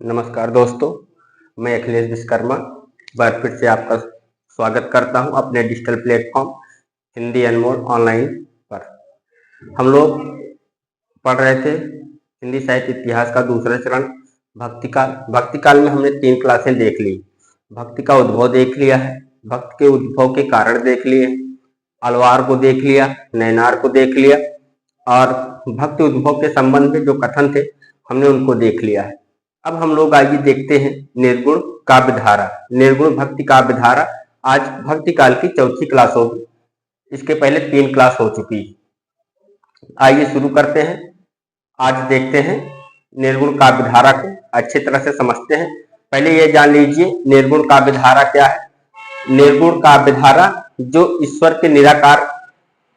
नमस्कार दोस्तों, मैं अखिलेश विश्वकर्मा बार फिर से आपका स्वागत करता हूं अपने डिजिटल प्लेटफॉर्म हिंदी अनमोल ऑनलाइन पर। हम लोग पढ़ रहे थे हिंदी साहित्य इतिहास का दूसरा चरण भक्तिकाल। भक्तिकाल में हमने 3 क्लासें देख ली। भक्ति का उद्भव देख लिया है, भक्ति के उद्भव के कारण देख लिए, अलवार को देख लिया, नैनार को देख लिया और भक्ति उद्भव के संबंध में जो कथन थे हमने उनको देख लिया है। अब हम लोग आइए देखते हैं निर्गुण काव्य धारा, निर्गुण भक्ति काव्य धारा। आज भक्ति काल की चौथी क्लास होगी, इसके पहले 3 क्लास हो चुकी। आइए शुरू करते हैं। आज देखते हैं निर्गुण काव्य धारा को अच्छी तरह से समझते हैं। पहले ये जान लीजिए निर्गुण काव्य धारा क्या है। निर्गुण काव्य धारा जो ईश्वर के निराकार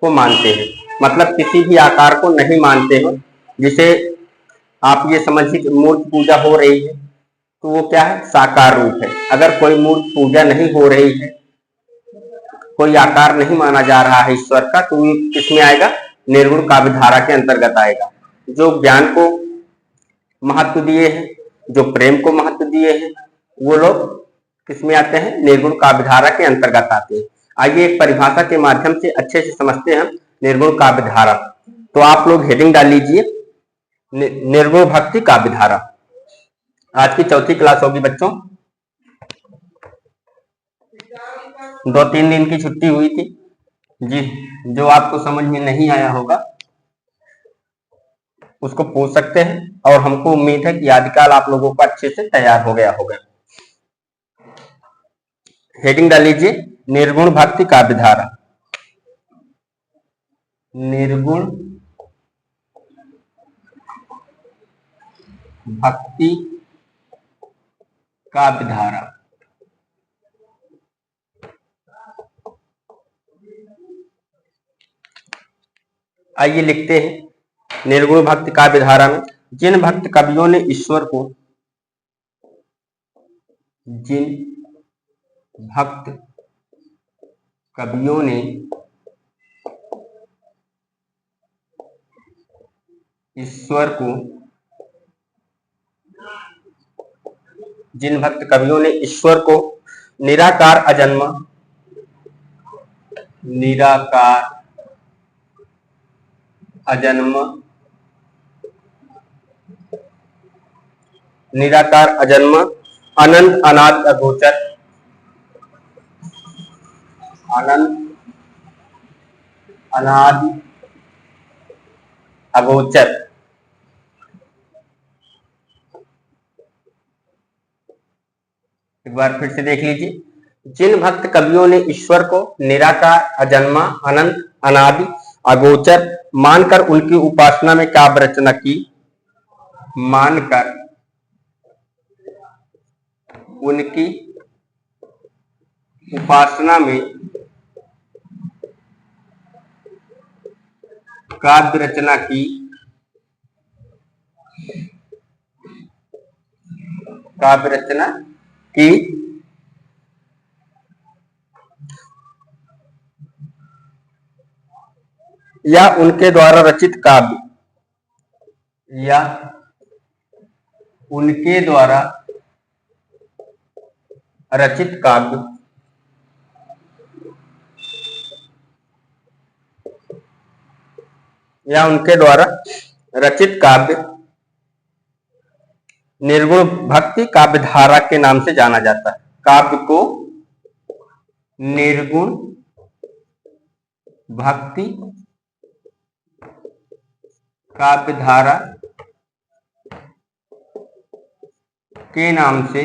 को मानते हैं, मतलब किसी भी आकार को नहीं मानते हो, जिसे आप ये समझिए कि मूर्ति पूजा हो रही है तो वो क्या है, साकार रूप है। अगर कोई मूर्ति पूजा नहीं हो रही है, कोई आकार नहीं माना जा रहा है ईश्वर का, तो वो किसमें आएगा, निर्गुण काव्य धारा के अंतर्गत आएगा। जो ज्ञान को महत्व दिए हैं, जो प्रेम को महत्व दिए हैं, वो लोग किसमें आते हैं, निर्गुण काव्य धारा के अंतर्गत आते हैं। आइए एक परिभाषा के माध्यम से अच्छे से समझते हैं निर्गुण काव्य धारा। तो आप लोग हेडिंग डाल लीजिए निर्गुण भक्ति काव्य धारा। आज की चौथी क्लास होगी बच्चों। 2-3 दिन की छुट्टी हुई थी जी, जो आपको समझ में नहीं आया होगा उसको पूछ सकते हैं और हमको उम्मीद है कि आदिकाल आप लोगों का अच्छे से तैयार हो गया होगा। हेडिंग डाल लीजिए निर्गुण भक्ति काव्य धारा। निर्गुण भक्ति काव्य धारा। आइए लिखते हैं निर्गुण भक्ति काव्य धारा में जिन भक्त कवियों ने ईश्वर को, जिन भक्त कवियों ने ईश्वर को, जिन भक्त कवियों ने ईश्वर को निराकार अजन्मा, निराकार अजन्मा, निराकार अजन्मा, अनंत अनादि अगोचर, अनंत अनादि अगोचर, एक बार फिर से देख लीजिए। जिन भक्त कवियों ने ईश्वर को निराकार अजन्मा अनंत अनादि अगोचर मानकर उनकी उपासना में काव्य रचना की, मानकर उनकी उपासना में काव्य रचना की, काव्य रचना की, या उनके द्वारा रचित काव्य, या उनके द्वारा रचित काव्य, या उनके द्वारा रचित काव्य निर्गुण भक्ति काव्य धारा के नाम से जाना जाता है। काव्य को निर्गुण भक्ति काव्य धारा के नाम से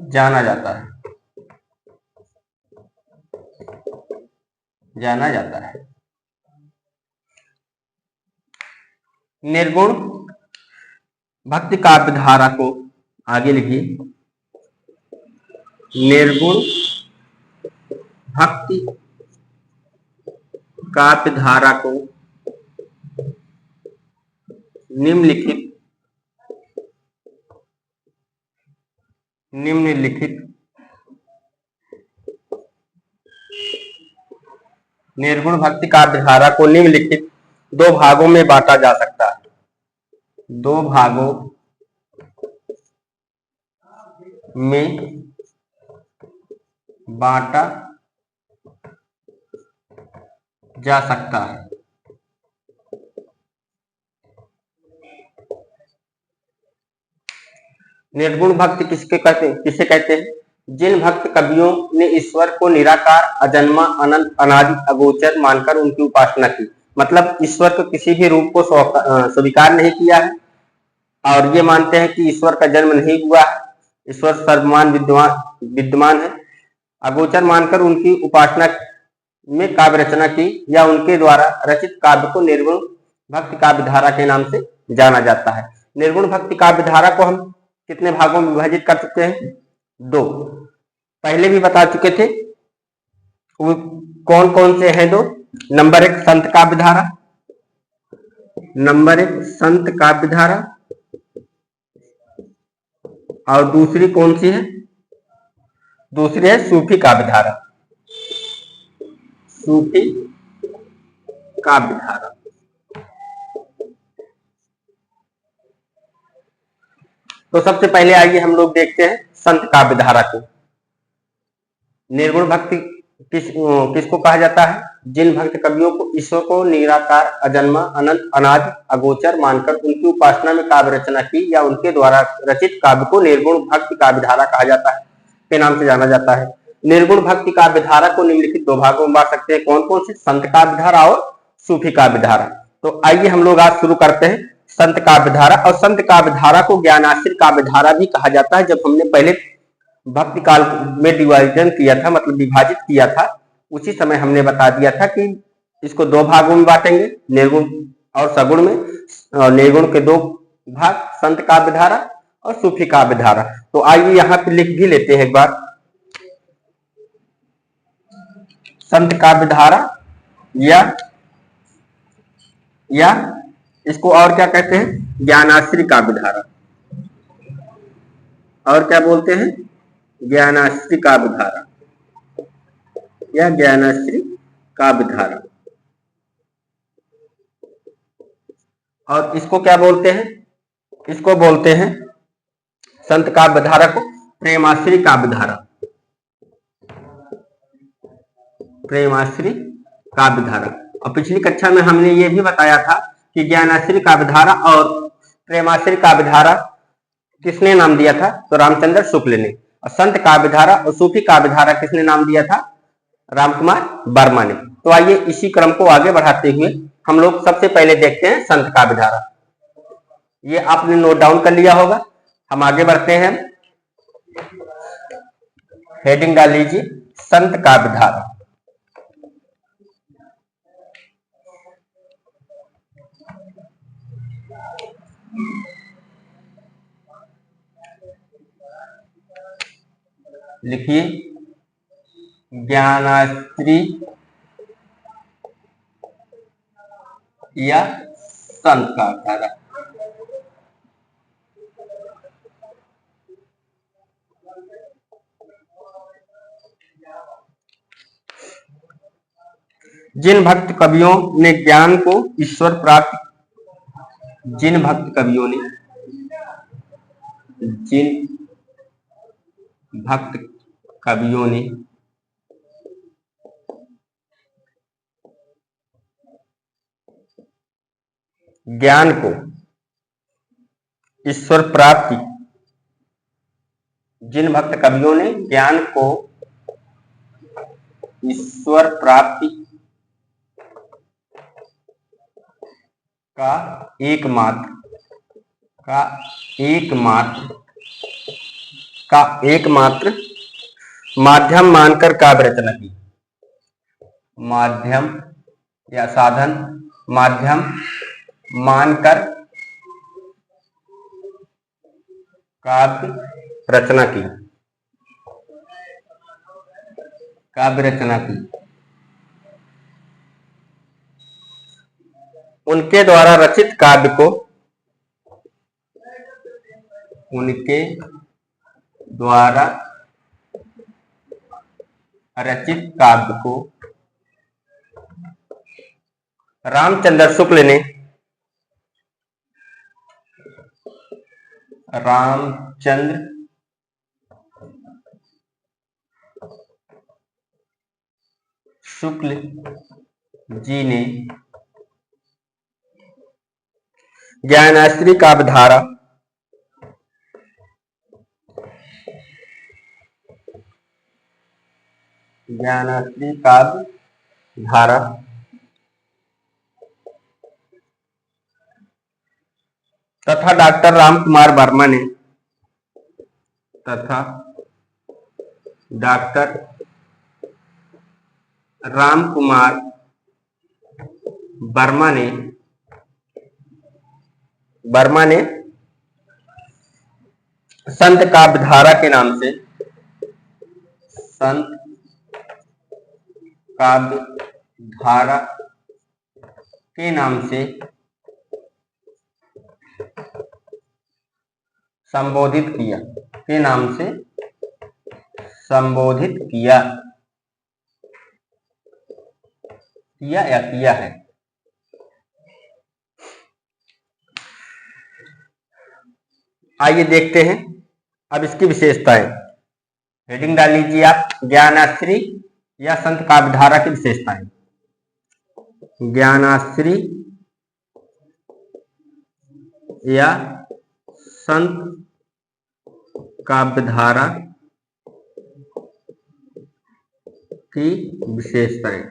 जाना जाता है, जाना जाता है। निर्गुण भक्ति काव्य धारा को आगे लिखिए, निर्गुण भक्ति काव्य धारा को निम्नलिखित निर्गुण भक्ति काव्य धारा को निम्नलिखित 2 भागों में बांटा जा सकता है। दो भागों में बांटा जा सकता है। निर्गुण भक्ति किसे कहते हैं? जिन भक्त कवियों ने ईश्वर को निराकार, अजन्मा, अनंत, अनादि, अगोचर मानकर उनकी उपासना की, मतलब ईश्वर को किसी भी रूप को स्वीकार नहीं किया है और ये मानते हैं कि ईश्वर का जन्म नहीं हुआ है, ईश्वर सर्वमान विद्यमान है, अगोचर मानकर उनकी उपासना में काव्य रचना की या उनके द्वारा रचित काव्य को निर्गुण भक्ति काव्य धारा के नाम से जाना जाता है। निर्गुण भक्ति काव्य धारा को हम कितने भागों में विभाजित कर चुके हैं? दो। पहले भी बता चुके थे, वो कौन कौन से हैं? दो। नंबर एक संत काव्य धारा, नंबर एक संत काव्य धारा, और दूसरी कौन सी है? दूसरी है सूफी काव्य धारा, सूफी काव्य धारा। तो सबसे पहले आइए हम लोग देखते हैं संत काव्य धारा को। निर्गुण भक्ति किसको कहा जाता है? जिन भक्त कवियों को ईश्वर को निराकार, अजन्मा, अनंत, अनादि, अगोचर मानकर उनकी उपासना में काव्य रचना की या उनके द्वारा रचित काव्य को निर्गुण भक्ति काव्य धारा कहा जाता है, के नाम से जाना जाता है। निर्गुण भक्ति काव्य धारा को निम्नलिखित दो भागों में बांट सकते हैं। कौन कौन से? संत काव्य धारा और सूफी काव्य धारा। तो आइए हम लोग आज शुरू करते हैं संत काव्य धारा। और संत काव्य धारा को ज्ञानाश्रित काव्य धारा भी कहा जाता है। जब हमने पहले भक्ति काल में डिवाइजन किया था, मतलब विभाजित किया था, उसी समय हमने बता दिया था कि इसको दो भागों में बांटेंगे, निर्गुण और सगुण में। निर्गुण के दो भाग, संत काव्य धारा और सूफी काव्य धारा। तो आइए यहाँ पे लिख भी लेते हैं एक बार, संत काव्य धारा या इसको और क्या कहते हैं? ज्ञानाश्री काव्य धारा। और क्या बोलते हैं? ज्ञानाश्री काव्य धारा या ज्ञानाश्री काव्य धारा। और इसको क्या बोलते हैं? इसको बोलते हैं संत काव्य धारा को प्रेमाश्री काव्य धारा, प्रेमाश्री काव्य धारा। और पिछली कक्षा में हमने ये भी बताया था कि ज्ञानाश्री काव्य धारा और प्रेमाश्री काव्य धारा किसने नाम दिया था? तो रामचंद्र शुक्ल ने। और संत काव्य धारा और सूफी काव्य धारा किसने नाम दिया था? रामकुमार वर्मा ने। तो आइए इसी क्रम को आगे बढ़ाते हुए हम लोग सबसे पहले देखते हैं संत काव्य धारा। ये आपने नोट डाउन कर लिया होगा। हम आगे बढ़ते हैं, हेडिंग डाल लीजिए संत काव्य धारा। लिखिए ज्ञानाश्री या संत काव्य धारा। जिन भक्त कवियों ने ज्ञान को ईश्वर प्राप्त, जिन भक्त कवियों ने, जिन भक्त कवियों ने ज्ञान को ईश्वर प्राप्ति, जिन भक्त कवियों ने ज्ञान को ईश्वर प्राप्ति का एकमात्र माध्यम मानकर काव्य रचना की। माध्यम या साधन, माध्यम मानकर काव्य रचना की, काव्य रचना की। उनके द्वारा रचित काव्य को, उनके द्वारा रचित काव्य को रामचंद्र शुक्ल ने रामचंद्र शुक्ल जी ने ज्ञानाश्री काव्यधारा तथा डॉक्टर रामकुमार वर्मा ने वर्मा ने संत काव्यधारा के नाम से संबोधित किया है। आइए देखते हैं अब इसकी विशेषताएं। हेडिंग डाल लीजिए आप, ज्ञानाश्री या संत काव्यधारा की विशेषताएं। ज्ञानाश्री या संत काव्यधारा की विशेषताएं।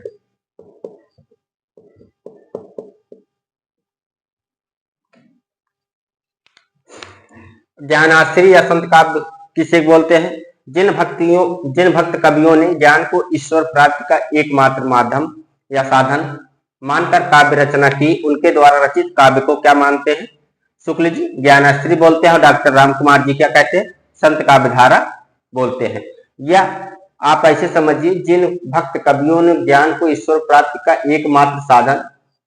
ज्ञानाश्री या संत काव्य किसे बोलते हैं? जिन भक्त कवियों ने ज्ञान को ईश्वर प्राप्ति का एकमात्र माध्यम या साधन मानकर काव्य रचना की, उनके द्वारा रचित काव्य को क्या मानते हैं? शुक्ल जी ज्ञानाश्री बोलते हैं और डॉक्टर रामकुमार जी क्या कहते हैं? संत काव्यधारा बोलते हैं। या आप ऐसे समझिए, जिन भक्त कवियों ने ज्ञान को ईश्वर प्राप्ति का एकमात्र साधन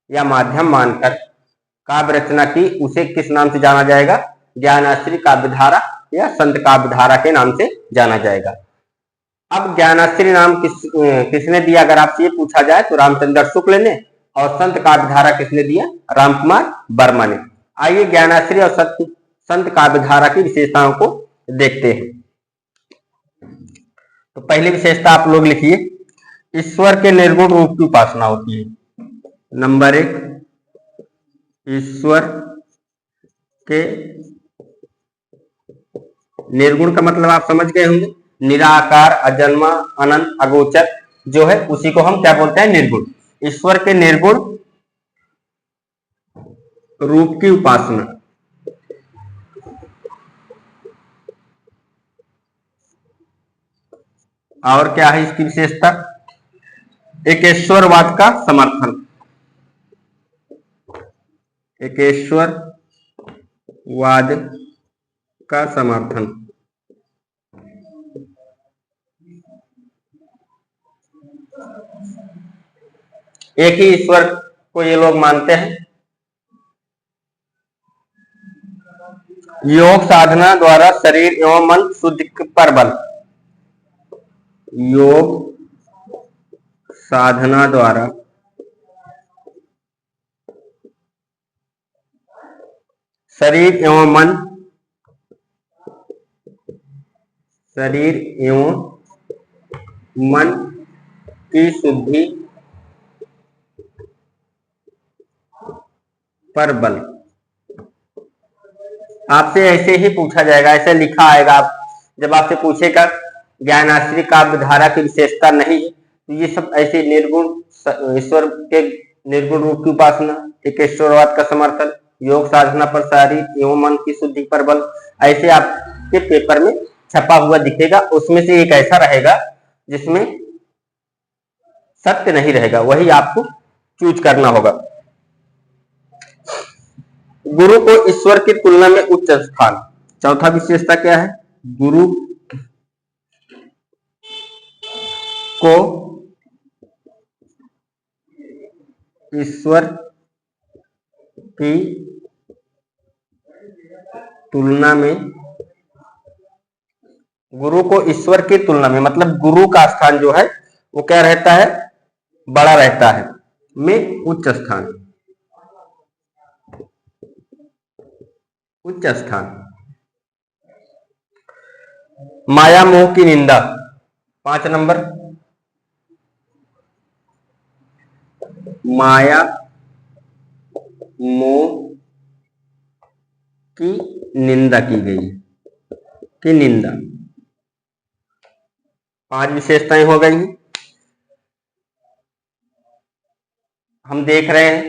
या माध्यम मानकर काव्य रचना की, उसे किस नाम से जाना जाएगा? ज्ञानाश्री काव्यधारा या संत काव्यधारा के नाम से जाना जाएगा। अब ज्ञानाश्री नाम किसने दिया अगर आपसे ये पूछा जाए तो रामचंद्र शुक्ल ने, और संत काव्यधारा किसने दिया? रामकुमार वर्मा ने। आइए ज्ञानाश्री और संत काव्यधारा की विशेषताओं को देखते हैं। तो पहली विशेषता आप लोग लिखिए, ईश्वर के निर्गुण रूप की उपासना होती है। नंबर 1, ईश्वर के निर्गुण का मतलब आप समझ गए होंगे, निराकार, अजन्मा, अनंत, अगोचर जो है उसी को हम क्या बोलते हैं? निर्गुण। ईश्वर के निर्गुण रूप की उपासना। और क्या है इसकी विशेषता? एकेश्वरवाद का समर्थन। एकेश्वरवाद का समर्थन। एक ही ईश्वर को ये लोग मानते हैं। योग साधना द्वारा शरीर एवं मन शुद्धि पर बल। योग साधना द्वारा शरीर एवं मन की शुद्धि पर बल। आपसे ऐसे ही पूछा जाएगा, ऐसे लिखा आएगा। जब आपसे पूछेगा ज्ञानाश्री काव्यधारा की विशेषता नहीं है, तो ये सब ऐसे निर्गुण, ईश्वर के निर्गुण रूप की उपासना, एकेश्वरवाद का समर्थन, योग साधना पर शरीर एवं मन की शुद्धि पर बल, ऐसे आपके पेपर में छपा हुआ दिखेगा। उसमें से एक ऐसा रहेगा जिसमें सत्य नहीं रहेगा, वही आपको चूज करना होगा। गुरु को ईश्वर की तुलना में उच्च स्थान। चौथा विशेषता क्या है? गुरु को ईश्वर की तुलना में, गुरु को ईश्वर की तुलना में मतलब गुरु का स्थान जो है वो क्या रहता है? बड़ा रहता है, में उच्च स्थान। माया मोह की निंदा। 5 नंबर, माया मोह की निंदा की गई, की निंदा। 5 विशेषताएं हो गई। हम देख रहे हैं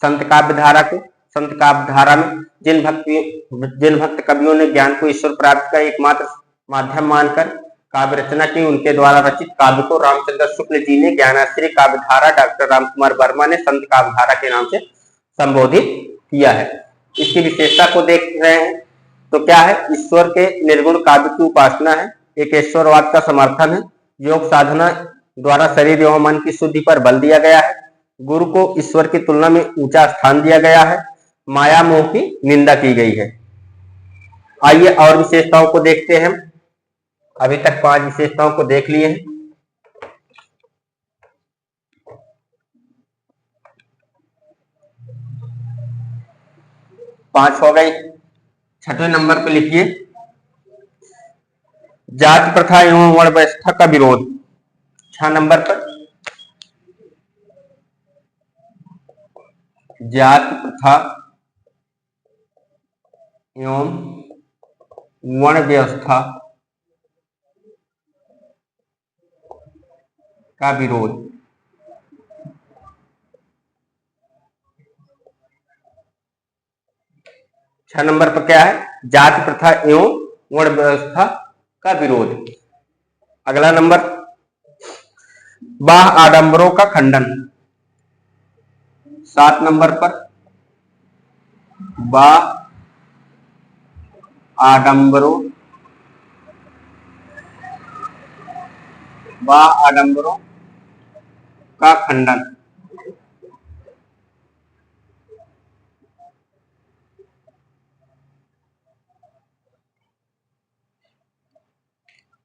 संत काव्य धारा को। संत काव्य धारा में जिन भक्त कवियों ने ज्ञान को ईश्वर प्राप्ति का एकमात्र माध्यम मानकर काव्य रचना की, उनके द्वारा रचित काव्य को रामचंद्र शुक्ल जी ने ज्ञानाश्री काव्य धारा, डॉक्टर रामकुमार वर्मा ने संत काव्य धारा के नाम से संबोधित किया है। इसकी विशेषता को देख रहे हैं तो क्या है, ईश्वर के निर्गुण काव्य की उपासना है, एक ईश्वरवाद का समर्थन है, योग साधना द्वारा शरीर एवं मन की शुद्धि पर बल दिया गया है, गुरु को ईश्वर की तुलना में ऊंचा स्थान दिया गया है, माया मोह की निंदा की गई है। आइए और विशेषताओं को देखते हैं। अभी तक 5 विशेषताओं को देख लिए हैं। पांच हो गई। 6वें नंबर पे लिखिए, जाति प्रथा एवं वर्ण व्यवस्था का विरोध। 6 नंबर पर जाति प्रथा एवं वर्ण व्यवस्था का विरोध। 6 नंबर पर क्या है, जाति प्रथा एवं वर्ण व्यवस्था का विरोध। अगला नंबर, बाह्य आडंबरों का खंडन। 7 नंबर पर बाह्य आडंबरों का खंडन।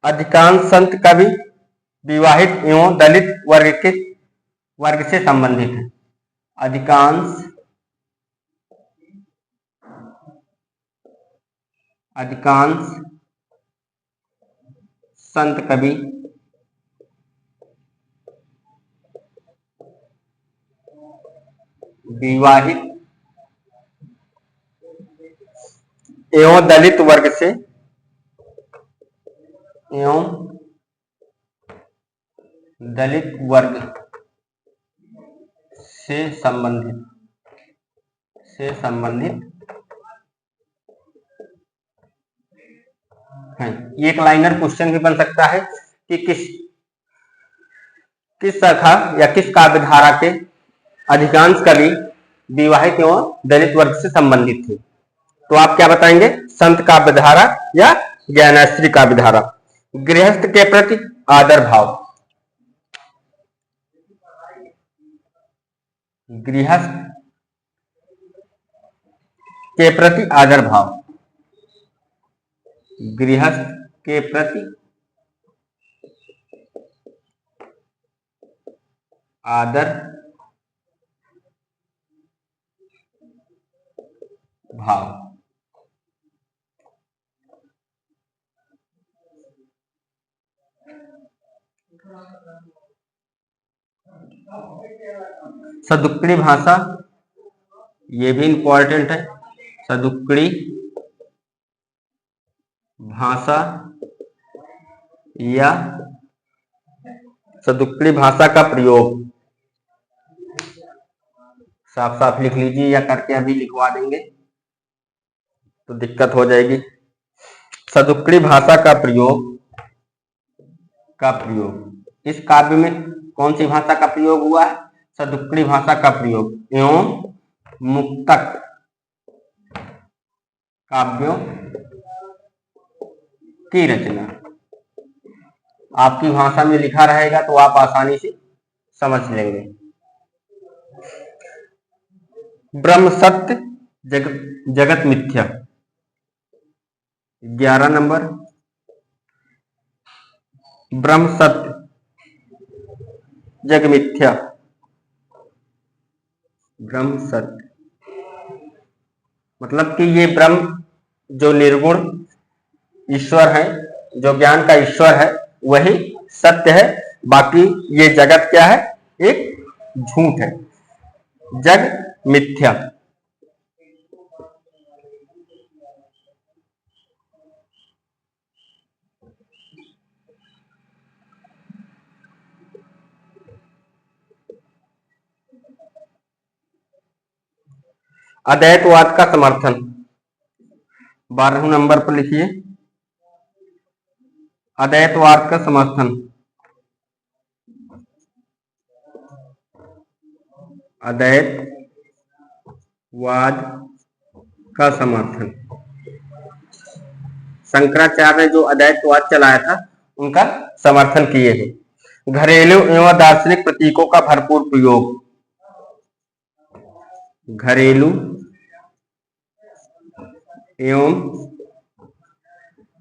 अधिकांश संत कवि विवाहित एवं दलित वर्ग से संबंधित है। अधिकांश संत कवि विवाहित एवं दलित वर्ग से संबंधित है। एक लाइनर क्वेश्चन भी बन सकता है कि किस शाखा या किस काव्य धारा के अधिकांश कवि विवाहित एवं दलित वर्ग से संबंधित थे। तो आप क्या बताएंगे, संत काव्य धारा या ज्ञानाश्री काव्य धारा। गृहस्थ के प्रति आदर भाव। गृहस्थ के प्रति आदर भाव। गृहस्थ के प्रति आदर भाव। सदुक्कड़ी भाषा, ये भी इंपॉर्टेंट है। सदुक्कड़ी भाषा या सदुक्कड़ी भाषा का प्रयोग। साफ साफ लिख लीजिए या करके अभी लिखवा देंगे तो दिक्कत हो जाएगी। सदुक्कड़ी भाषा का प्रयोग इस काव्य में कौन सी भाषा का प्रयोग हुआ है, सदुक्कड़ी भाषा का प्रयोग एवं मुक्तक काव्यों की रचना। आपकी भाषा में लिखा रहेगा तो आप आसानी से समझ लेंगे। ब्रह्म सत्य जगत मिथ्या। 11 नंबर, ब्रह्म सत्य जग मिथ्या। ब्रह्म सत्य मतलब कि ये ब्रह्म जो निर्गुण ईश्वर है जो ज्ञान का ईश्वर है वही सत्य है, बाकी ये जगत क्या है, एक झूठ है, जग मिथ्या। अद्वैतवाद का समर्थन 12 नंबर पर लिखिए। अद्वैतवाद का समर्थन। अद्वैतवाद का समर्थन। शंकराचार्य ने जो अद्वैतवाद चलाया था उनका समर्थन किए हैं। घरेलू एवं दार्शनिक प्रतीकों का भरपूर प्रयोग। घरेलू एवं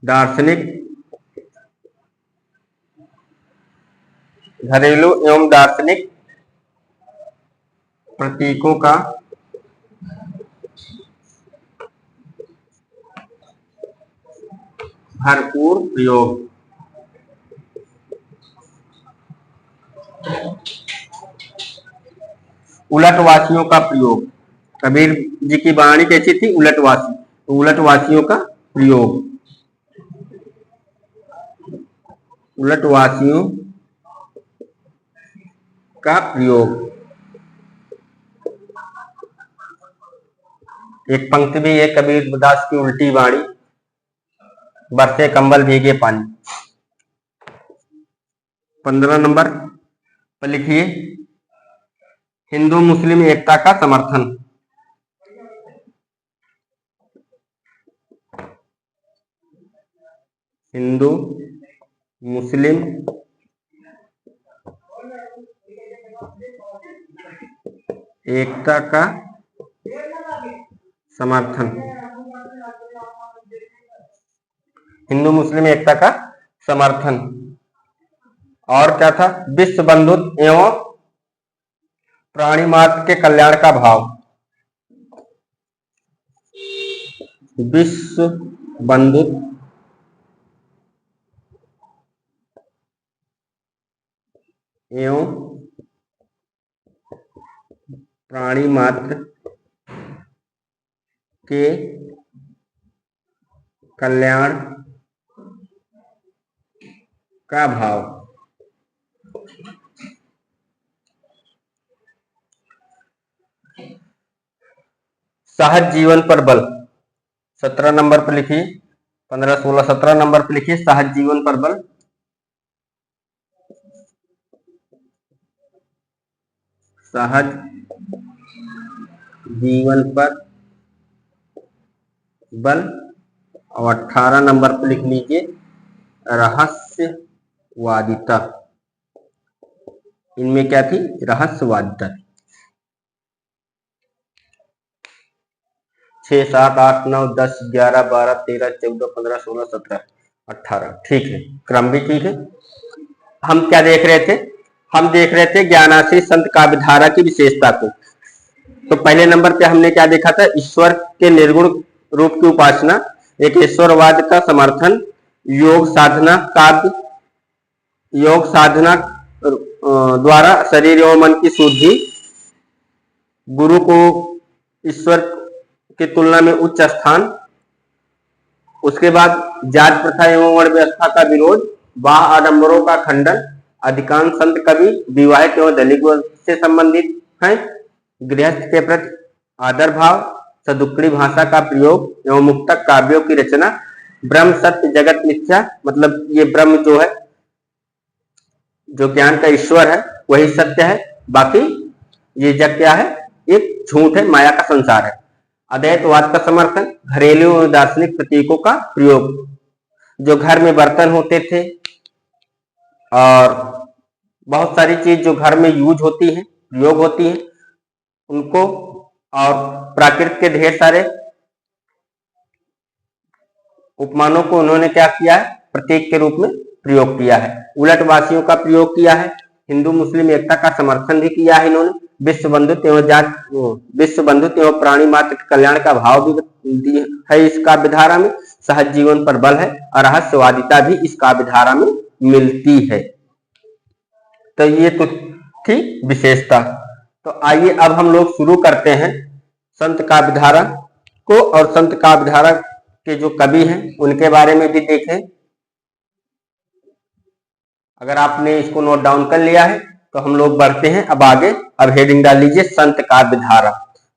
दार्शनिक प्रतीकों का भरपूर प्रयोग। उलटवासियों का प्रयोग। कबीर जी की वाणी कैसी थी, उलटवासी, तो उलटवासियों का प्रयोग। उलटवासियों का प्रयोग। एक पंक्ति भी है कबीर दास की उल्टी वाणी, बरसे कंबल भीगे पानी। 15 नंबर पर लिखिए। हिंदू मुस्लिम एकता का समर्थन। हिंदू मुस्लिम एकता का समर्थन। हिंदू मुस्लिम एकता का समर्थन। और क्या था, विश्व बंधुत्व एवं प्राणी मात्र के कल्याण का भाव। विश्व बंधुत्व एवं प्राणी मात्र के कल्याण का भाव। सहज जीवन पर बल। 17 नंबर पर लिखिए। 15, 16, 17 नंबर पर लिखिए सहज जीवन पर बल। सहज जीवन पर बल। और 18 नंबर पर लिख लीजिए रहस्यवादिता। इनमें क्या थी, रहस्यवादिता। 6, 7, 8, 9, 10, 11, 12, 13, 14, 15, 16, 17, 18। ठीक है, क्रम भी ठीक है। हम क्या देख रहे थे, हम देख रहे थे ज्ञानाश्रित संत काव्यधारा की विशेषता को। तो पहले नंबर पे हमने क्या देखा था, ईश्वर के निर्गुण रूप की उपासना, एक ईश्वरवाद का समर्थन, योग साधना काव्य, योग साधना द्वारा शरीर एवं मन की शुद्धि, गुरु को ईश्वर की तुलना में उच्च स्थान, उसके बाद जात प्रथा एवं वर्ण व्यवस्था का विरोध, बाह आडंबरों का खंडन। अधिकांश संत कवि विवाहित एवं दलित से संबंधित हैं। गृहस्थ के प्रति आदर भाव, सदुक्कड़ी भाषा का प्रयोग एवं मुक्तक काव्यों की रचना। ब्रह्म सत्य जगत मिथ्या, मतलब ये ब्रह्म जो है, जो ज्ञान का ईश्वर है वही सत्य है, बाकी ये जग क्या है, एक झूठ है, माया का संसार है। अद्वैतवाद का समर्थन। घरेलू और दार्शनिक प्रतीकों का प्रयोग। जो घर में बर्तन होते थे और बहुत सारी चीज जो घर में यूज होती है, प्रयोग होती है, उनको और प्राकृत के ढेर सारे उपमानों को उन्होंने क्या किया है, प्रतीक के रूप में प्रयोग किया है। उलटवासियों का प्रयोग किया है। हिंदू मुस्लिम एकता का समर्थन भी किया है इन्होंने। विश्व बंधुत्व एवं प्राणी मात्र के कल्याण का भाव भी है इस काव्य धारा में। सहज जीवन पर बल है और रहस्यवादिता भी इस काव्य धारा में मिलती है। तो ये तो थी विशेषता। तो आइए अब हम लोग शुरू करते हैं संत काव्य धारा को, और संत काव्य धारा के जो कवि हैं उनके बारे में भी देखें। अगर आपने इसको नोट डाउन कर लिया है तो हम लोग बढ़ते हैं अब आगे। अब हेडिंग डाल लीजिए संत काव्य धारा।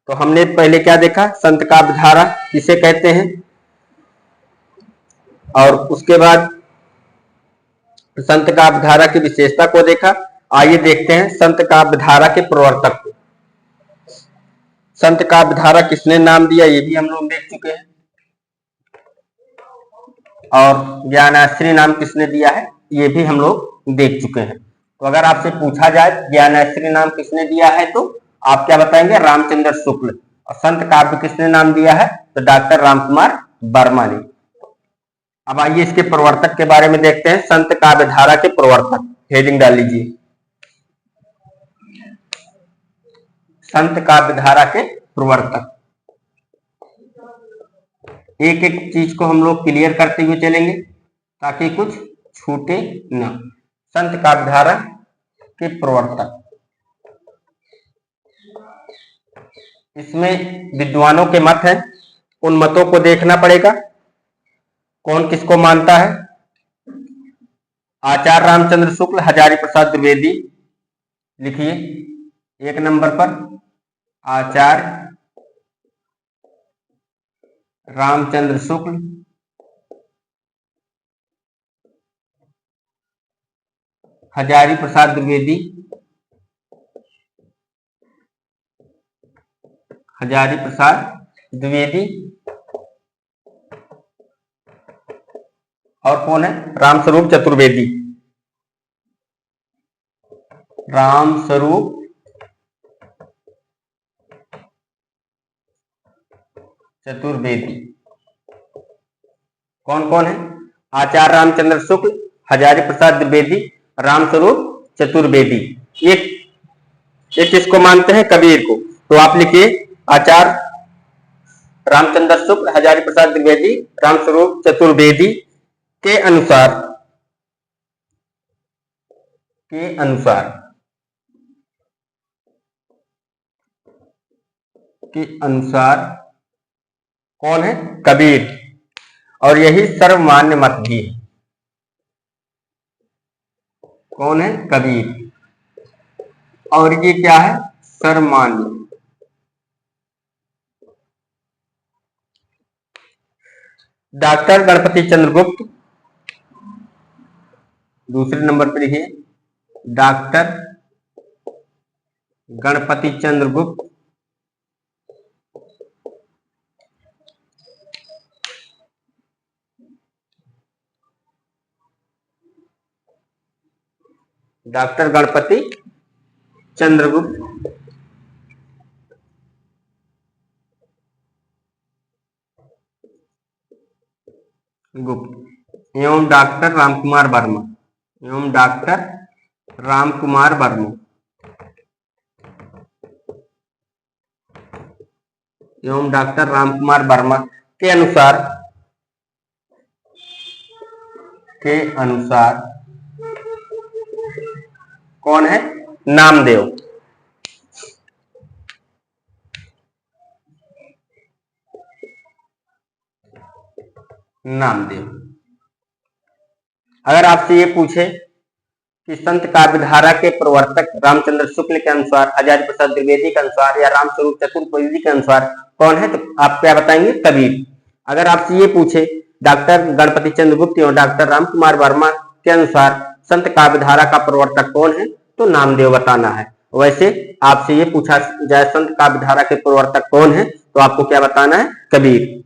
तो हमने पहले क्या देखा, संत काव्य धारा किसे कहते हैं, और उसके बाद संत काव्य धारा की विशेषता को देखा। आइए देखते हैं संत काव्य धारा के प्रवर्तक को। संत काव्य धारा किसने नाम दिया ये भी हम लोग देख चुके हैं, और ज्ञानाश्री नाम किसने दिया है ये भी हम लोग देख चुके हैं। तो अगर आपसे पूछा जाए ज्ञानाश्री नाम किसने दिया है तो आप क्या बताएंगे, रामचंद्र शुक्ल। और संत काव्य किसने नाम दिया है तो डॉक्टर रामकुमार वर्मा ने। अब आइए इसके प्रवर्तक के बारे में देखते हैं। संत काव्य धारा के प्रवर्तक, हेडिंग डाल लीजिए संत काव्य धारा के प्रवर्तक। एक एक चीज को हम लोग क्लियर करते हुए चलेंगे ताकि कुछ छूटे न। संत काव्य धारा के प्रवर्तक, इसमें विद्वानों के मत हैं, उन मतों को देखना पड़ेगा कौन किसको मानता है। आचार्य रामचंद्र शुक्ल, हजारी प्रसाद द्विवेदी, लिखिए 1 नंबर पर आचार्य रामचंद्र शुक्ल, हजारी प्रसाद द्विवेदी, हजारी प्रसाद द्विवेदी, और कौन है, रामस्वरूप चतुर्वेदी। रामस्वरूप चतुर्वेदी कौन कौन है, आचार्य रामचंद्र शुक्ल, हजारी प्रसाद द्विवेदी, रामस्वरूप चतुर्वेदी। एक किसको मानते हैं, कबीर को। तो आप लिखिए आचार्य रामचंद्र शुक्ल, हजारी प्रसाद द्विवेदी, रामस्वरूप चतुर्वेदी के अनुसार कौन है, कबीर। और यही सर्वमान्य मत भी है। कौन है, कबीर। और ये क्या है, सर्वमान्य। डॉक्टर गणपति चंद्रगुप्त, दूसरे नंबर पर लिखिए डॉक्टर गणपति चंद्रगुप्त, डॉक्टर गणपति चंद्रगुप्त गुप्त एवं डॉक्टर रामकुमार वर्मा, एवं डॉक्टर रामकुमार वर्मा, एवं डॉक्टर रामकुमार वर्मा के अनुसार कौन है, नामदेव। नामदेव। अगर आपसे ये पूछे कि संत काव्य धारा के प्रवर्तक रामचंद्र शुक्ल के अनुसार, हजारी प्रसाद द्विवेदी के अनुसार या रामस्वरूप चतुर्वेदी के अनुसार कौन है, तो आप क्या बताएंगे, कबीर। अगर आपसे ये पूछे डॉक्टर गणपति चंद्रगुप्त और डॉक्टर रामकुमार वर्मा के अनुसार संत काव्य धारा का प्रवर्तक कौन है, तो नामदेव बताना है। वैसे आपसे ये पूछा जाए संत काव्य धारा के प्रवर्तक कौन है, तो आपको क्या बताना है, कबीर।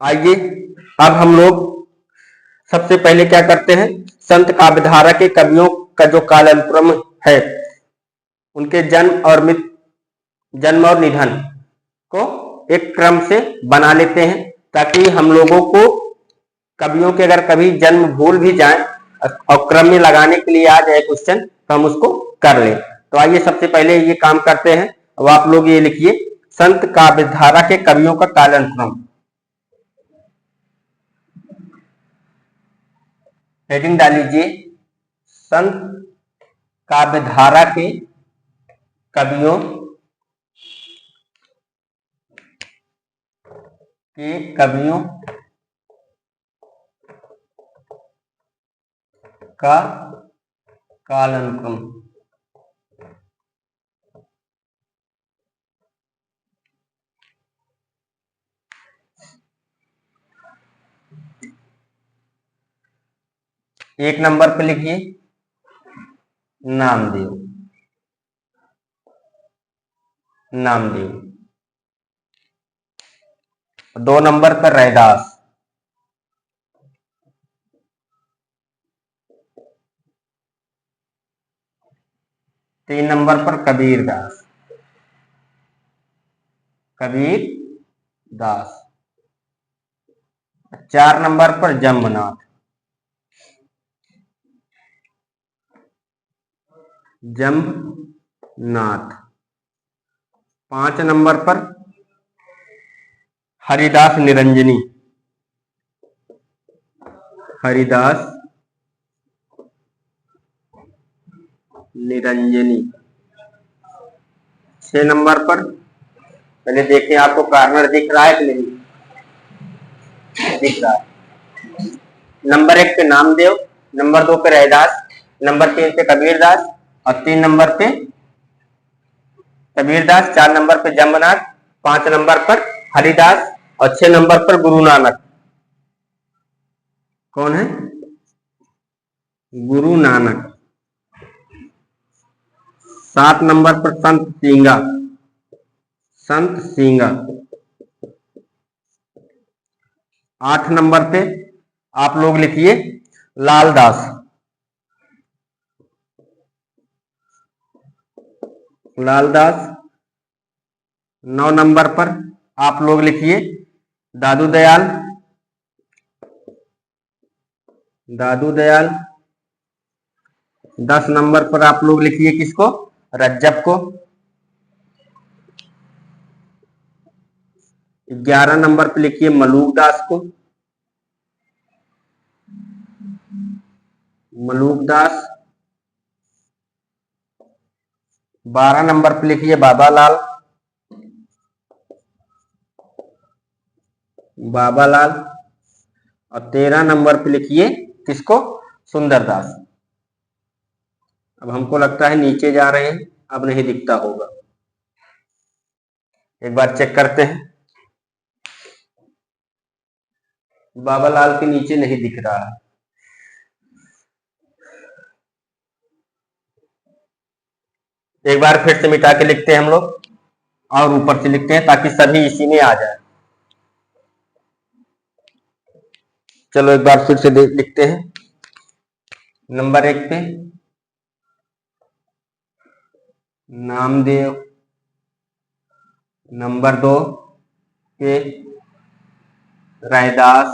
आइए अब हम लोग सबसे पहले क्या करते हैं, संत काव्य धारा के कवियों का जो कालानुक्रम है, उनके जन्म और निधन को एक क्रम से बना लेते हैं, ताकि हम लोगों को कवियों के अगर कभी जन्म भूल भी जाए और क्रम में लगाने के लिए आ जाए क्वेश्चन तो हम उसको कर लें। तो आइए सबसे पहले ये काम करते हैं। अब आप लोग ये लिखिए, संत काव्यधारा के कवियों का कालानुक्रम। हेडिंग डाल लीजिए, संत काव्यधारा के कवियों का कालानुक्रम। एक नंबर पे लिखिए नामदेव। 2 नंबर पर रैदास। 3 नंबर पर कबीरदास। 4 नंबर पर जम्बनाथ। 5 नंबर पर हरिदास निरंजनी। 6 नंबर पर, पहले देखिए आपको कार्नर दिख रहा है कि नहीं दिख रहा है। नंबर 1 पे नामदेव, नंबर 2 पे रैदास, नंबर 3 पे कबीरदास और 3 नंबर पे कबीरदास, 4 नंबर पे जम्बनाथ, 5 नंबर पर हरिदास और 6 नंबर पर गुरु नानक। कौन है? गुरु नानक। 7 नंबर पर संत सिंगा। 8 नंबर पे आप लोग लिखिए लालदास। 9 नंबर पर आप लोग लिखिए दादू दयाल। 10 नंबर पर आप लोग लिखिए किसको? रज्जब को। 11 नंबर पर लिखिए मलूक दास को। 12 नंबर पर लिखिए बाबालाल। और 13 नंबर पे लिखिए किसको? सुंदरदास। अब हमको लगता है नीचे जा रहे हैं, अब नहीं दिखता होगा, एक बार चेक करते हैं। बाबालाल के नीचे नहीं दिख रहा है। एक बार फिर से मिटा के लिखते हैं हम लोग और ऊपर से लिखते हैं ताकि सभी इसी में आ जाए। चलो एक बार फिर से लिखते हैं। नंबर 1 पे नामदेव, नंबर 2 पे Raidas,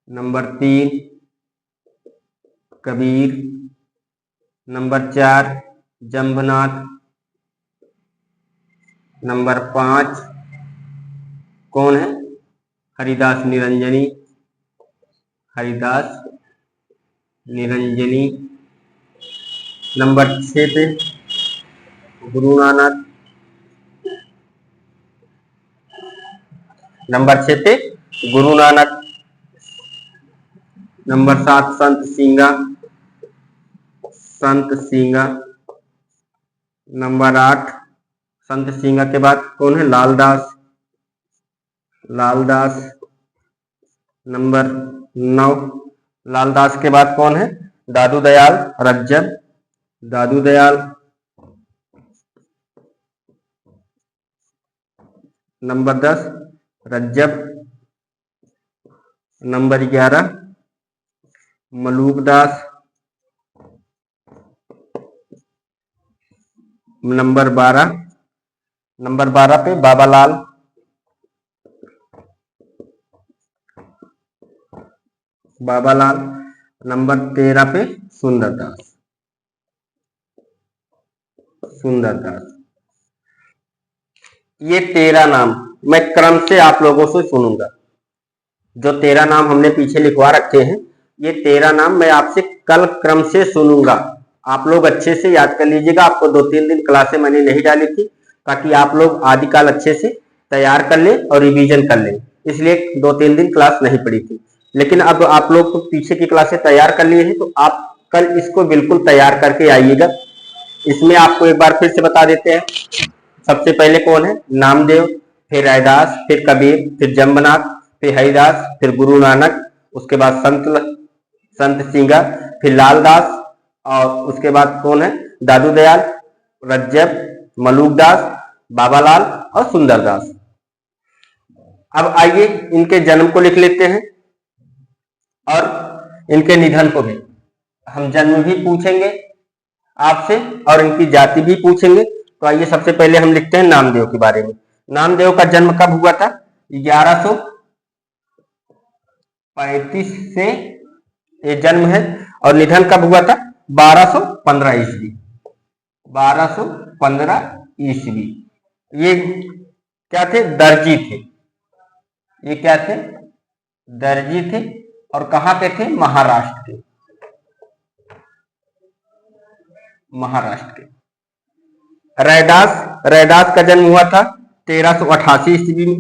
number 3 Kabir, number 4 Jambnath, number 5 कौन है? हरिदास निरंजनी। नंबर 6 पे गुरु नानक। नंबर 6 पे गुरु नानक। नंबर 7 संत सिंगा। नंबर 8 संत सिंगा के बाद कौन है? लालदास। नंबर 9 लालदास के बाद कौन है? दादू दयाल रज्जब। नंबर 10 रज्जब। नंबर 11 मलूक दास। नंबर 12 पे बाबालाल। नंबर 13 पे सुंदरदास। सुंदरदास। ये 13 नाम मैं क्रम से आप लोगों से सुनूंगा। जो 13 नाम हमने पीछे लिखवा रखे हैं, ये 13 नाम मैं आपसे कल क्रम से सुनूंगा। आप लोग अच्छे से याद कर लीजिएगा। आपको 2-3 दिन क्लासें मैंने नहीं डाली थी, ताकि आप लोग आदिकाल अच्छे से तैयार कर लें और रिवीजन कर लें, इसलिए 2-3 दिन क्लास नहीं पड़ी थी। लेकिन अब आप लोग को पीछे की क्लासें तैयार कर लिए हैं, तो आप कल इसको बिल्कुल तैयार करके आइएगा। इसमें आपको एक बार फिर से बता देते हैं। सबसे पहले कौन है? नामदेव, फिर रैदास, फिर कबीर, फिर जम्बनाथ, फिर हरिदास, फिर गुरु नानक, उसके बाद संत सिंगा, फिर लालदास, और उसके बाद कौन है? दादू दयाल, रज्जब, मलूकदास, बाबालाल और सुंदरदास। अब आइए इनके जन्म को लिख लेते हैं और इनके निधन को भी। हम जन्म भी पूछेंगे आपसे और इनकी जाति भी पूछेंगे। तो आइए सबसे पहले हम लिखते हैं नामदेव के बारे में। नामदेव का जन्म कब हुआ था? 1135 से ये जन्म है, और निधन कब हुआ था? 1215 ईस्वी। 1215 ईस्वी। ये क्या थे? दर्जी थे। ये क्या थे? दर्जी थे। और कहां के थे? महाराष्ट्र के। महाराष्ट्र के। रैदास का जन्म हुआ था 1388 ईस्वी में।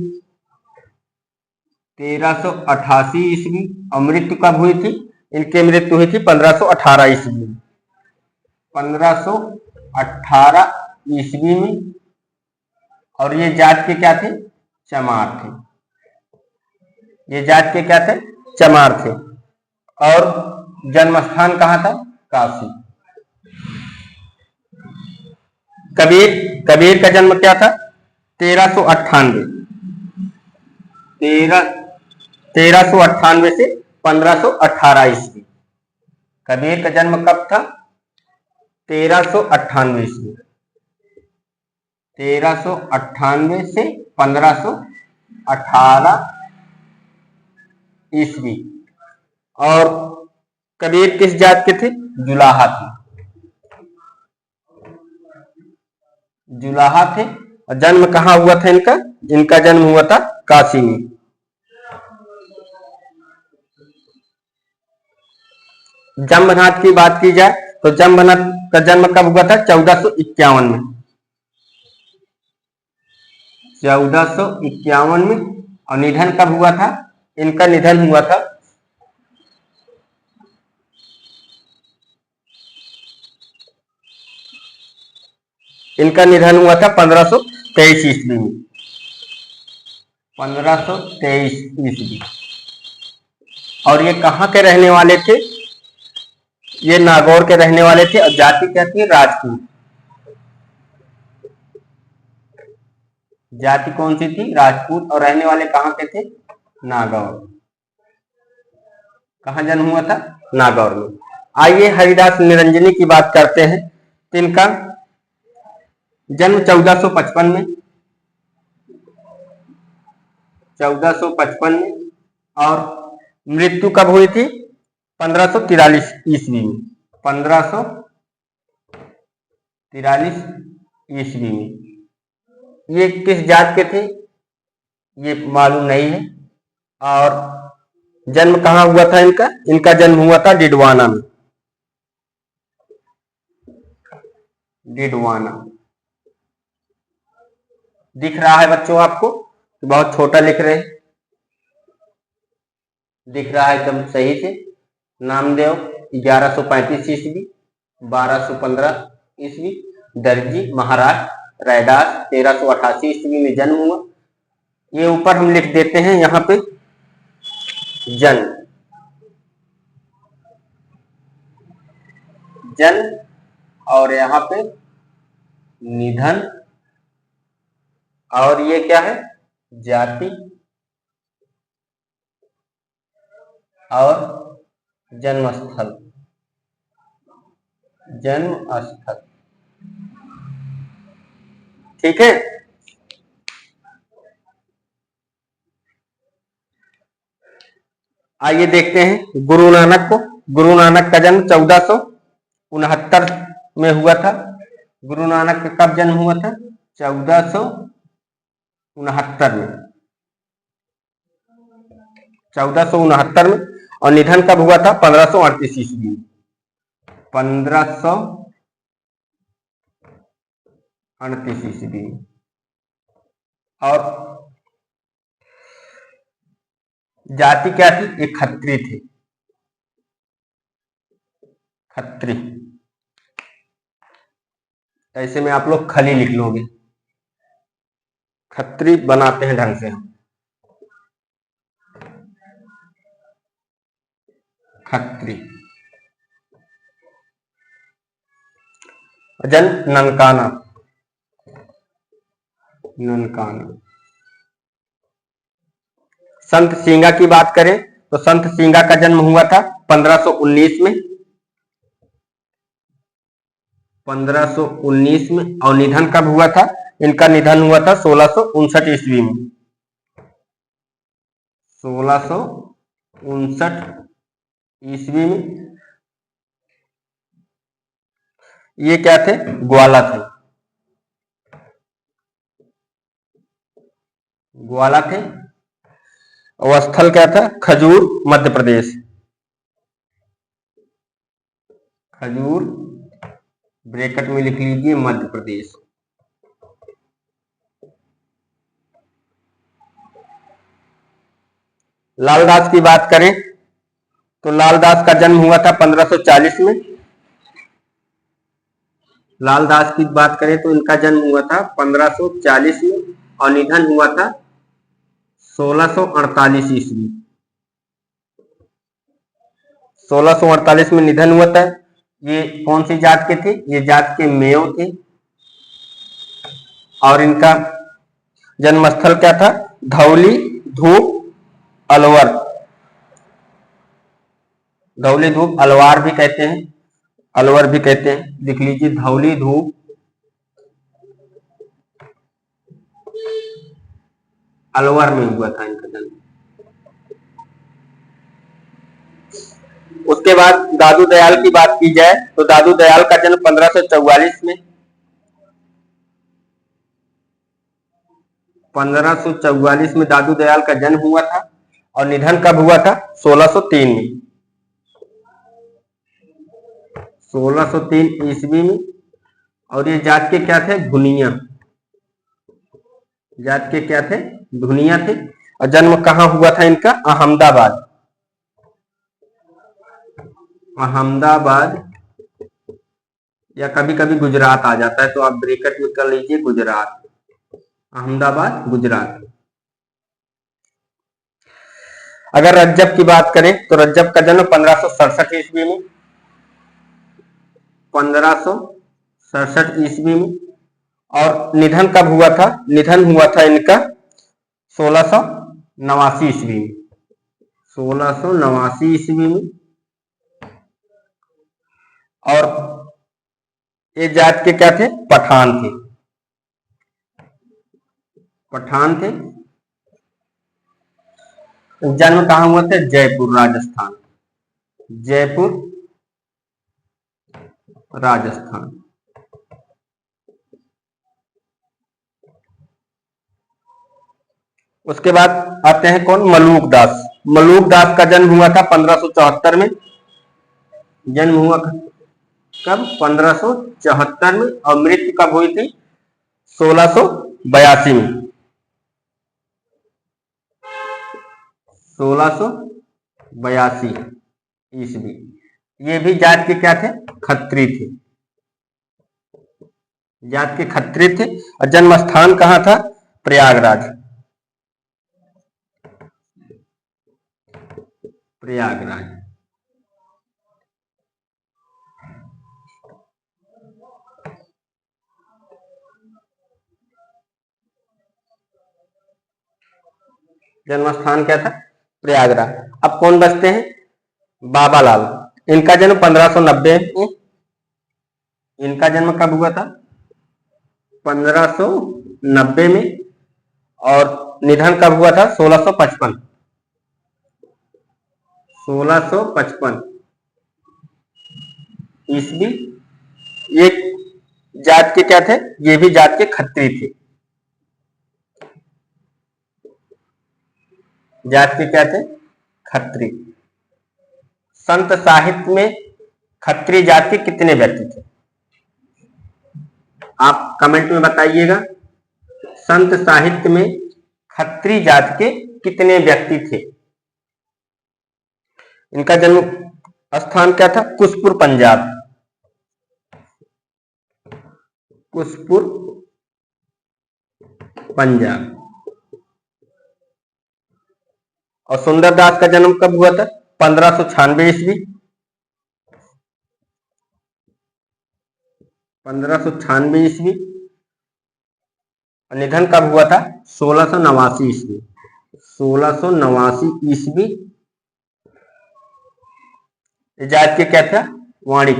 1388 ईस्वी। और मृत्यु कब हुई थी? इनकी मृत्यु हुई थी 1518 ईस्वी में। 1518 ईस्वी में। और ये जात के क्या थे? चमार थे। ये जात के क्या थे? चमार थे। और जन्म स्थान कहां था? काशी। कबीर का जन्म क्या था? 1398। 1398 से 1518 ईस्वी। कबीर का जन्म कब था? 1398 ईस्वी। 1398 से 1518 ईस्वी। और कबीर किस जात के थे? जुलाहा थे। जुलाहा थे। और जन्म कहां हुआ था इनका? इनका जन्म हुआ था काशी में। जम्बनाथ की बात की जाए तो जम्बनाथ का जन्म कब हुआ था? 1451 में। 1451 में। और निधन कब हुआ था? इनका निधन हुआ था इनका निधन हुआ था 1523 ईस्वी में। 1523 ईस्वी। और ये कहां के रहने वाले थे? ये नागौर के रहने वाले थे। और जाति क्या थी? राजपूत। जाति कौन सी थी? राजपूत। और रहने वाले कहां के थे? नागौर। कहां जन्म हुआ था? नागौर में। आइए हरिदास निरंजनी की बात करते हैं। इनका जन्म 1455 में। 1455 में। और मृत्यु कब हुई थी? 1543 ईस्वी में। 1543 ईस्वी में। ये किस जात के थे? ये मालूम नहीं है। और जन्म कहां हुआ था इनका? इनका जन्म हुआ था डिडवाना में। डिडवाना। दिख रहा है बच्चों आपको? बहुत छोटा लिख रहे हैं। दिख रहा है एकदम सही से। नामदेव 1135 ईस्वी। 1215 ईस्वी। दर्जी महाराष्ट्र। रैदास 1388 ईस्वी में जन्म हुआ। ये ऊपर हम लिख देते हैं यहाँ पे जन्म। और यहाँ पे निधन। और ये क्या है? जाति और जन्म स्थल। जन्म स्थल। ठीक है। आइए देखते हैं गुरु नानक को। गुरु नानक का जन्म 1469 में हुआ था। गुरु नानक का कब जन्म हुआ था? 1469 में। 1469 में। और निधन कब हुआ था? 1538 ईस्वी में। 1538 ईस्वी में। और जाति क्या थी? ये खत्री थे। खत्री। ऐसे में आप लोग खली लिख लोगे, खत्री बनाते हैं ढंग से हम। खत्री। जन्म ननकाना। ननकाना। संत सींगा की बात करें तो संत सींगा का जन्म हुआ था 1519 में। 1519 में। और निधन कब हुआ था? इनका निधन हुआ था 1659 ईस्वी में। 1659 ईस्वी में। ये क्या थे? ग्वाला थे। ग्वाला थे। और स्थल क्या था? खजूर, मध्य प्रदेश। खजूर ब्रैकेट में लिख लीजिए, मध्य प्रदेश। लालदास की बात करें तो लालदास का जन्म हुआ था 1540 में। लालदास की बात करें तो इनका जन्म हुआ था 1540 में और निधन हुआ था 1648 ईस्वी। 1648 में निधन हुआ था। ये कौन सी जात के थे? ये जात के मेयो थे। और इनका जन्मस्थल क्या था? धौली, धूप, अलवर। धौली, धूप, अलवार भी कहते हैं, अलवर भी कहते हैं। लिख लीजिए, धौली, धूप, अलवर में हुआ था इनका जन्म। उसके बाद दादू दयाल की बात की जाए तो दादू दयाल का जन्म 1544 में। 1544 में दादू दयाल का जन्म हुआ था और निधन कब हुआ था? 1603 में। 1603 ईस्वी में। और ये जात के क्या थे? धुनिया। जात के क्या थे? धुनिया थे। और जन्म कहाँ हुआ था इनका? अहमदाबाद। अहमदाबाद या कभी कभी गुजरात आ जाता है तो आप ब्रैकेट में कर लीजिए गुजरात। अहमदाबाद, गुजरात। अगर रज्जब की बात करें तो रज्जब का जन्म 1567 ईस्वी में। 1567 ईस्वी में। और निधन कब हुआ था? निधन हुआ था इनका 1689 ईस्वी में। 1689 ईस्वी में। और ये जात के क्या थे? पठान थे। पठान थे। जन्म कहाँ हुआ था? जयपुर, राजस्थान। जयपुर, राजस्थान। उसके बाद आते हैं कौन? मलूक दास। मलूक दास का जन्म हुआ था 1574 में। जन्म हुआ कब? 1574 में। और मृत्यु कब हुई थी? 1682 में। 1682 ईस्वी। ये भी जात के क्या थे? खत्री थे। जात के खत्री थे। और जन्म स्थान कहाँ था? प्रयागराज। प्रयागराज। जन्म स्थान क्या था? प्रयागराज। अब कौन बचते हैं? बाबालाल। इनका जन्म 1590 में। इनका जन्म कब हुआ था? 1590 में। और निधन कब हुआ था? 1655। 1655 ईस्वी। ये जात के क्या थे? ये भी जात के खत्री थे। जात के क्या थे? खत्री। संत साहित्य में खत्री जात के कितने व्यक्ति थे? आप कमेंट में बताइएगा। संत साहित्य में खत्री जात के कितने व्यक्ति थे? इनका जन्म स्थान क्या था? कुसपुर, पंजाब। कुसपुर, पंजाब। और सुंदरदास का जन्म कब हुआ था? 1596 ईस्वी। 1596 ईस्वी। निधन कब हुआ था? 1689 ईस्वी। 1689 ईस्वी। जात के क्या था? वाणिक।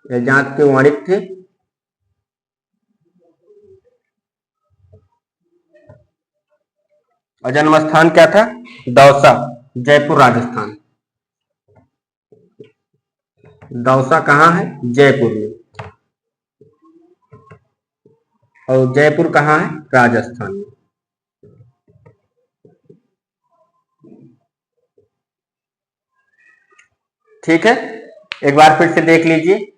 जात के वाणिक थे। और जन्म स्थान क्या था? दौसा, जयपुर, राजस्थान। दौसा कहाँ है? जयपुर में। और जयपुर कहाँ है? राजस्थान में। ठीक है, एक बार फिर से देख लीजिए।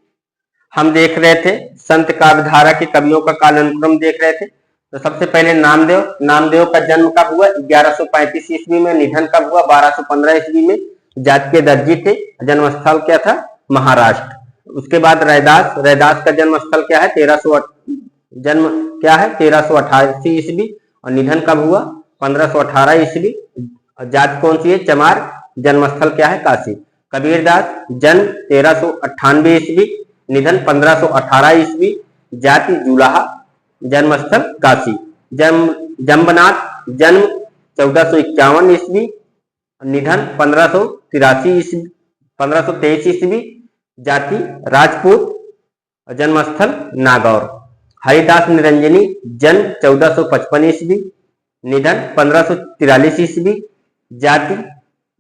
हम देख रहे थे संत काव्यधारा के कवियों का कालानुक्रम देख रहे थे। तो सबसे पहले नामदेव। नामदेव का जन्म कब हुआ? 1135 ईस्वी में। निधन कब हुआ? 1215 ईस्वी में। जात के दर्जी थे। जन्म स्थल क्या था? महाराष्ट्र। उसके बाद रैदास। रैदास का जन्म स्थल क्या है? 1388 ईस्वी। और निधन कब हुआ? 1518 ईस्वी। जात कौन सी है? चमार। जन्म स्थल क्या है? काशी। कबीरदास, जन्म 1398 ईस्वी। निधन 1518 ईस्वी। जाति जूलाहा। जन्मस्थल काशी। जम्बनाथ, जन्म 1451 ईस्वी। निधन 1523 ईस्वी। जाति राजपूत। जन्मस्थल नागौर। हरिदास निरंजनी, जन्म 1455 ईस्वी। निधन 1543 ईस्वी। जाति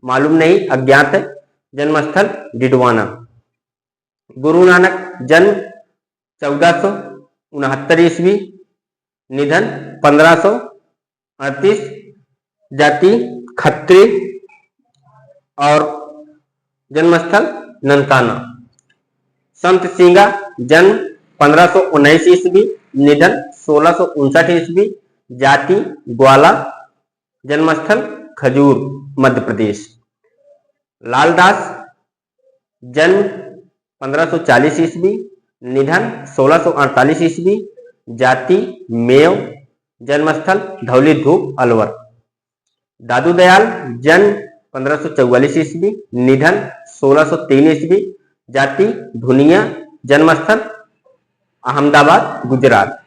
मालूम नहीं, अज्ञात है। जन्मस्थल डिडवाना। गुरु नानक, जन्म 1469 ईस्वी। निधन 1538। जाति खत्री। और जन्मस्थल ननकाना। संत सिंगा, जन्म 1519 ईस्वी। निधन 1659 ईस्वी। जाति ग्वाला। जन्मस्थल खजूर, मध्य प्रदेश। लालदास, जन्म 1540 ईस्वी। निधन 1648 ईस्वी। जाति मेव। जन्मस्थल धौली धूप, अलवर। दादू दयाल, जन्म 1544 ईस्वी। निधन 1603 ईस्वी। जाति धुनिया। जन्मस्थल अहमदाबाद, गुजरात।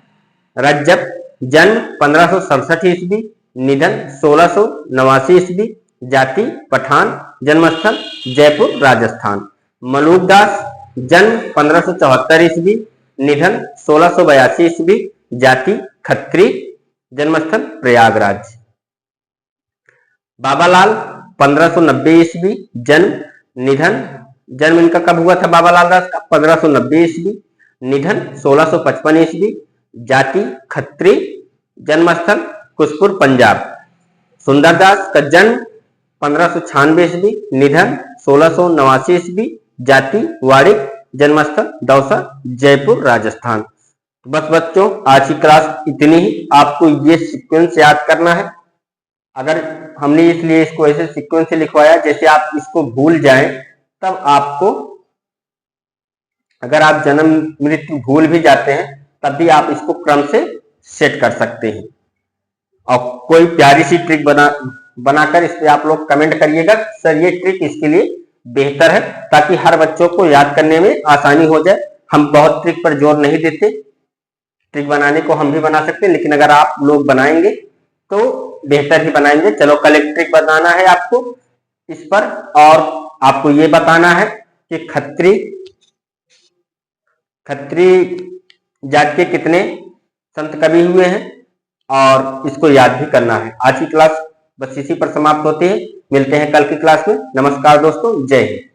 रज्जब, जन्म 1567 ईस्वी। निधन 1689 ईस्वी। जाति पठान। जन्मस्थल जयपुर, राजस्थान। मलूकदास, जन्म 1574 ईस्वी। निधन 1682 ईस्वी। जाति खत्री। जन्मस्थल प्रयागराज। बाबालाल, 1590 ईस्वी। जन्म इनका कब हुआ था? बाबालाल दास का 1590 ईस्वी। निधन 1655 ईस्वी। जाति खत्री। जन्मस्थल कुसपुर, पंजाब। सुंदरदास का जन्म 1596 ईस्वी। निधन 1689 ईस्वी। जाति वाड़िक। जन्मस्थल दौसा, जयपुर, राजस्थान। बस बच्चों, आज की क्लास इतनी ही। आपको ये सीक्वेंस याद करना है। अगर हमने इसलिए इसको ऐसे सीक्वेंस से लिखवाया जैसे आप इसको भूल जाएं, तब आपको, अगर आप जन्म मृत्यु भूल भी जाते हैं तब भी आप इसको क्रम से सेट कर सकते हैं। और कोई प्यारी सी ट्रिक बनाकर इस पे आप लोग कमेंट करिएगा, सर ये ट्रिक इसके लिए बेहतर है, ताकि हर बच्चों को याद करने में आसानी हो जाए। हम बहुत ट्रिक पर जोर नहीं देते। ट्रिक बनाने को हम भी बना सकते हैं, लेकिन अगर आप लोग बनाएंगे तो बेहतर ही बनाएंगे। चलो, कल एक ट्रिक बताना है आपको इस पर, और आपको ये बताना है कि खत्री जात के कितने संत कवि हुए हैं, और इसको याद भी करना है। आज की क्लास बस इसी पर समाप्त होती है। मिलते हैं कल की क्लास में। नमस्कार दोस्तों, जय हिंद।